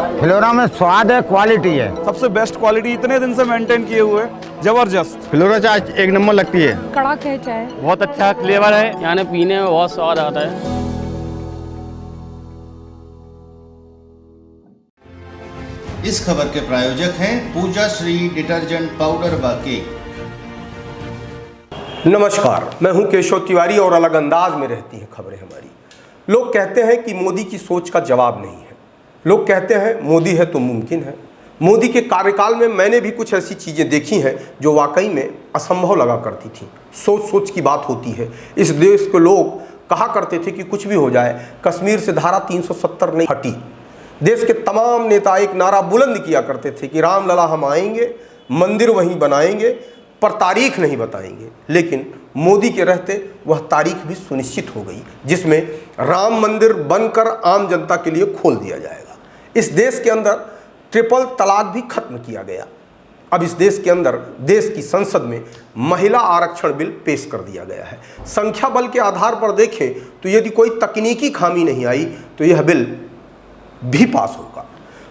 Flora में स्वाद है, क्वालिटी है। सबसे बेस्ट क्वालिटी इतने दिन से मेंटेन किए हुए, जबरदस्त। फ्लोरा चाय एक नंबर लगती है। कड़क है चाय, बहुत अच्छा फ्लेवर है, यानी पीने में बहुत स्वाद आता है। इस खबर के प्रायोजक हैं पूजा श्री डिटर्जेंट पाउडर व केक। नमस्कार, मैं हूं केशव तिवारी और अलग अंदाज में रहती हैं खबरें हमारी। लोग कहते हैं कि मोदी की सोच का जवाब नहीं है। लोग कहते हैं मोदी है तो मुमकिन है। मोदी के कार्यकाल में मैंने भी कुछ ऐसी चीज़ें देखी हैं जो वाकई में असंभव लगा करती थी। सोच सोच की बात होती है। इस देश के लोग कहा करते थे कि कुछ भी हो जाए, कश्मीर से धारा 370 नहीं हटी। देश के तमाम नेता एक नारा बुलंद किया करते थे कि रामलला हम आएंगे, मंदिर वहीं बनाएंगे, पर तारीख नहीं बताएंगे। लेकिन मोदी के रहते वह तारीख भी सुनिश्चित हो गई, जिसमें राम मंदिर बनकर आम जनता के लिए खोल दिया जाएगा। इस देश के अंदर ट्रिपल तलाक भी खत्म किया गया। अब इस देश के अंदर देश की संसद में महिला आरक्षण बिल पेश कर दिया गया है। संख्या बल के आधार पर देखें तो यदि कोई तकनीकी खामी नहीं आई तो यह बिल भी पास होगा।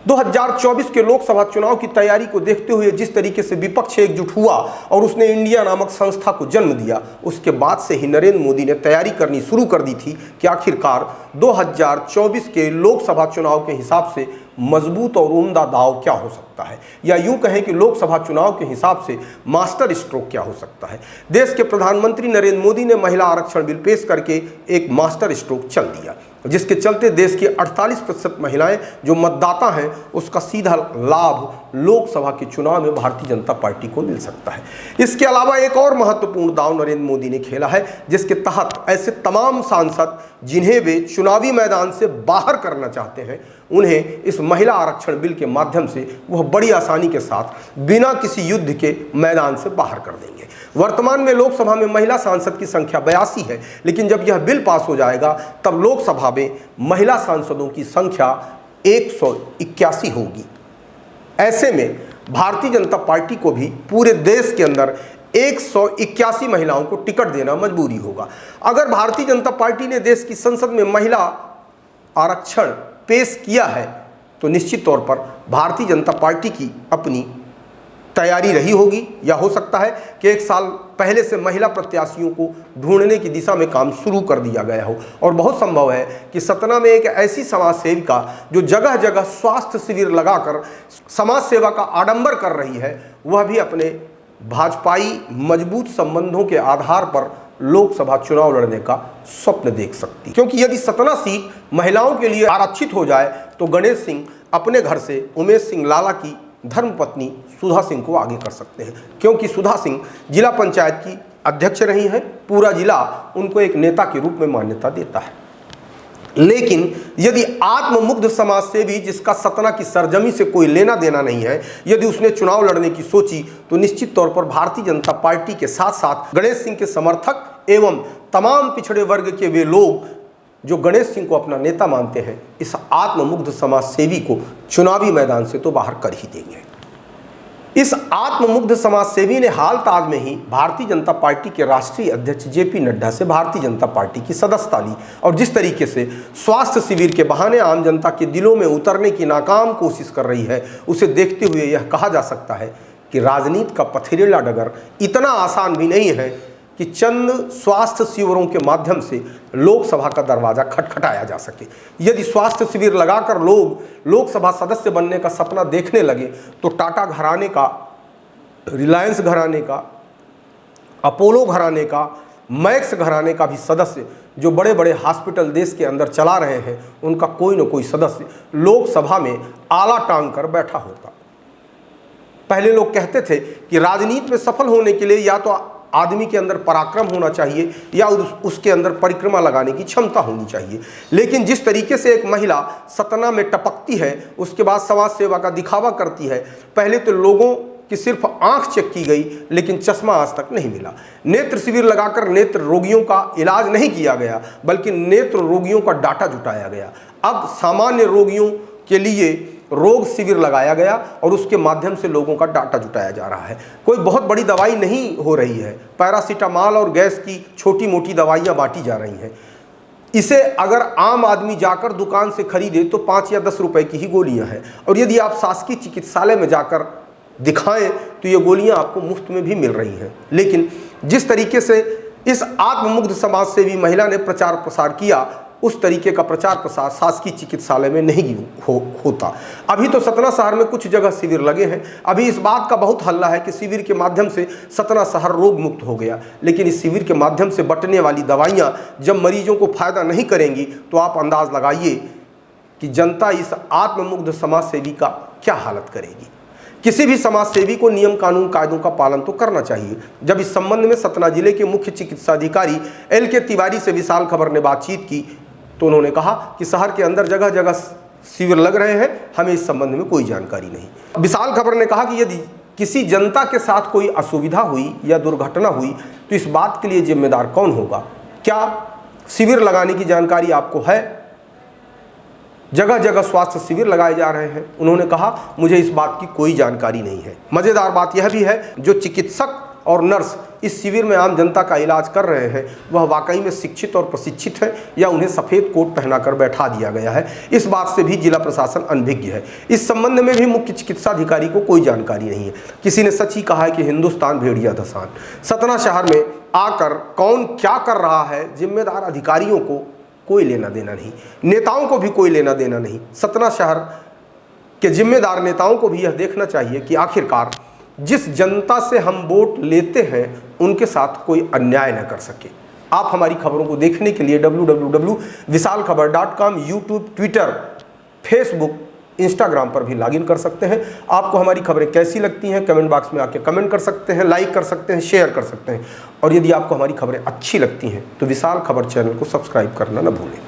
2024 के लोकसभा चुनाव की तैयारी को देखते हुए जिस तरीके से विपक्ष एकजुट हुआ और उसने इंडिया नामक संस्था को जन्म दिया, उसके बाद से ही नरेंद्र मोदी ने तैयारी करनी शुरू कर दी थी कि आखिरकार 2024 के लोकसभा चुनाव के हिसाब से मजबूत और उम्दा दाव क्या हो सकता है, या यूं कहें कि लोकसभा चुनाव के हिसाब से मास्टर स्ट्रोक क्या हो सकता है। देश के प्रधानमंत्री नरेंद्र मोदी ने महिला आरक्षण बिल पेश करके एक मास्टर स्ट्रोक चल दिया, जिसके चलते देश की 48% महिलाएं जो मतदाता हैं उसका सीधा लाभ लोकसभा के चुनाव में भारतीय जनता पार्टी को मिल सकता है। इसके अलावा एक और महत्वपूर्ण दांव नरेंद्र मोदी ने खेला है, जिसके तहत ऐसे तमाम सांसद जिन्हें वे चुनावी मैदान से बाहर करना चाहते हैं, उन्हें इस महिला आरक्षण बिल के माध्यम से वह बड़ी आसानी के साथ बिना किसी युद्ध के मैदान से बाहर कर देंगे। वर्तमान में लोकसभा में महिला सांसद की संख्या 82 है, लेकिन जब यह बिल पास हो जाएगा तब लोकसभा में महिला सांसदों की संख्या 181 होगी। ऐसे में भारतीय जनता पार्टी को भी पूरे देश के अंदर 181 महिलाओं को टिकट देना मजबूरी होगा। अगर भारतीय जनता पार्टी ने देश की संसद में महिला आरक्षण पेश किया है तो निश्चित तौर पर भारतीय जनता पार्टी की अपनी तैयारी रही होगी, या हो सकता है कि एक साल पहले से महिला प्रत्याशियों को ढूंढने की दिशा में काम शुरू कर दिया गया हो। और बहुत संभव है कि सतना में एक ऐसी समाज सेविका जो जगह जगह स्वास्थ्य शिविर लगाकर समाज सेवा का आडंबर कर रही है, वह भी अपने भाजपाई मजबूत संबंधों के आधार पर लोकसभा चुनाव लड़ने का स्वप्न देख सकती, क्योंकि यदि सतना सीट महिलाओं के लिए आरक्षित हो जाए तो गणेश सिंह अपने घर से उमेश सिंह लाला की धर्मपत्नी सुधा सिंह को आगे कर सकते हैं, क्योंकि सुधा सिंह जिला पंचायत की अध्यक्ष रही हैं। पूरा जिला उनको एक नेता के रूप में मान्यता देता है। लेकिन यदि आत्ममुग्ध समाज सेवी जिसका सतना की सरजमी से कोई लेना देना नहीं है, यदि उसने चुनाव लड़ने की सोची तो निश्चित तौर पर भारतीय जनता पार्टी के साथ साथ गणेश सिंह के समर्थक एवं तमाम पिछड़े वर्ग के वे लोग जो गणेश सिंह को अपना नेता मानते हैं, इस आत्ममुग्ध समाज सेवी को चुनावी मैदान से तो बाहर कर ही देंगे। इस आत्ममुग्ध समाज सेवी ने हाल ताज में ही भारतीय जनता पार्टी के राष्ट्रीय अध्यक्ष जेपी नड्डा से भारतीय जनता पार्टी की सदस्यता ली, और जिस तरीके से स्वास्थ्य शिविर के बहाने आम जनता के दिलों में उतरने की नाकाम कोशिश कर रही है, उसे देखते हुए यह कहा जा सकता है कि राजनीति का पथरीला डगर इतना आसान भी नहीं है कि चंद स्वास्थ्य शिविरों के माध्यम से लोकसभा का दरवाजा खटखटाया जा सके। यदि स्वास्थ्य शिविर लगाकर लोग लोकसभा सदस्य बनने का सपना देखने लगे तो टाटा घराने का, रिलायंस घराने का, अपोलो घराने का, मैक्स घराने का भी सदस्य जो बड़े बड़े हॉस्पिटल देश के अंदर चला रहे हैं, उनका कोई न कोई सदस्य लोकसभा में आला टांग कर बैठा होता। पहले लोग कहते थे कि राजनीति में सफल होने के लिए या तो आदमी के अंदर पराक्रम होना चाहिए या उसके अंदर परिक्रमा लगाने की क्षमता होनी चाहिए। लेकिन जिस तरीके से एक महिला सतना में टपकती है, उसके बाद समाज सेवा का दिखावा करती है, पहले तो लोगों की सिर्फ आंख चेक की गई लेकिन चश्मा आज तक नहीं मिला। नेत्र शिविर लगाकर नेत्र रोगियों का इलाज नहीं किया गया, बल्कि नेत्र रोगियों का डाटा जुटाया गया। अब सामान्य रोगियों के लिए रोग शिविर लगाया गया और उसके माध्यम से लोगों का डाटा जुटाया जा रहा है। कोई बहुत बड़ी दवाई नहीं हो रही है, पैरासीटामॉल और गैस की छोटी मोटी दवाइयाँ बांटी जा रही हैं। इसे अगर आम आदमी जाकर दुकान से खरीदे तो 5 या 10 रुपए की ही गोलियां हैं, और यदि आप शासकीय चिकित्सालय में जाकर दिखाएं तो ये गोलियां आपको मुफ्त में भी मिल रही हैं। लेकिन जिस तरीके से इस आत्ममुग्ध समाज सेवी महिला ने प्रचार प्रसार किया, उस तरीके का प्रचार प्रसार शासकीय चिकित्सालय में नहीं होता। अभी तो सतना शहर में कुछ जगह शिविर लगे हैं। अभी इस बात का बहुत हल्ला है कि शिविर के माध्यम से सतना शहर रोग मुक्त हो गया, लेकिन इस शिविर के माध्यम से बंटने वाली दवाइयां जब मरीजों को फायदा नहीं करेंगी तो आप अंदाज लगाइए कि जनता इस आत्ममुग्ध समाज सेवी का क्या हालत करेगी। किसी भी समाज सेवी को नियम कानून कायदों का पालन तो करना चाहिए। जब इस संबंध में सतना जिले के मुख्य चिकित्सा अधिकारी LK तिवारी से विशाल खबर ने बातचीत की तो उन्होंने कहा कि शहर के अंदर जगह जगह शिविर लग रहे हैं, हमें इस संबंध में कोई जानकारी नहीं। विशाल खबर ने कहा कि यदि किसी जनता के साथ कोई असुविधा हुई या दुर्घटना हुई तो इस बात के लिए जिम्मेदार कौन होगा? क्या शिविर लगाने की जानकारी आपको है? जगह जगह स्वास्थ्य शिविर लगाए जा रहे हैं। उन्होंने कहा मुझे इस बात की कोई जानकारी नहीं है। मज़ेदार बात यह भी है, जो चिकित्सक और नर्स इस शिविर में आम जनता का इलाज कर रहे हैं वह वाकई में शिक्षित और प्रशिक्षित है या उन्हें सफ़ेद कोट पहनाकर बैठा दिया गया है, इस बात से भी जिला प्रशासन अनभिज्ञ है। इस संबंध में भी मुख्य चिकित्सा अधिकारी को कोई जानकारी नहीं है। किसी ने सच ही कहा है कि हिंदुस्तान भेड़िया धसान। सतना शहर में आकर कौन क्या कर रहा है, जिम्मेदार अधिकारियों को कोई लेना देना नहीं, नेताओं को भी कोई लेना देना नहीं। सतना शहर के जिम्मेदार नेताओं को भी यह देखना चाहिए कि आखिरकार जिस जनता से हम वोट लेते हैं उनके साथ कोई अन्याय न कर सके। आप हमारी खबरों को देखने के लिए www.visalkhabar.com, YouTube, Twitter, Facebook, Instagram पर भी लॉगिन कर सकते हैं। आपको हमारी खबरें कैसी लगती हैं कमेंट बॉक्स में आके कमेंट कर सकते हैं, लाइक कर सकते हैं, शेयर कर सकते हैं। और यदि आपको हमारी खबरें अच्छी लगती हैं तो विशाल खबर चैनल को सब्सक्राइब करना न भूलें।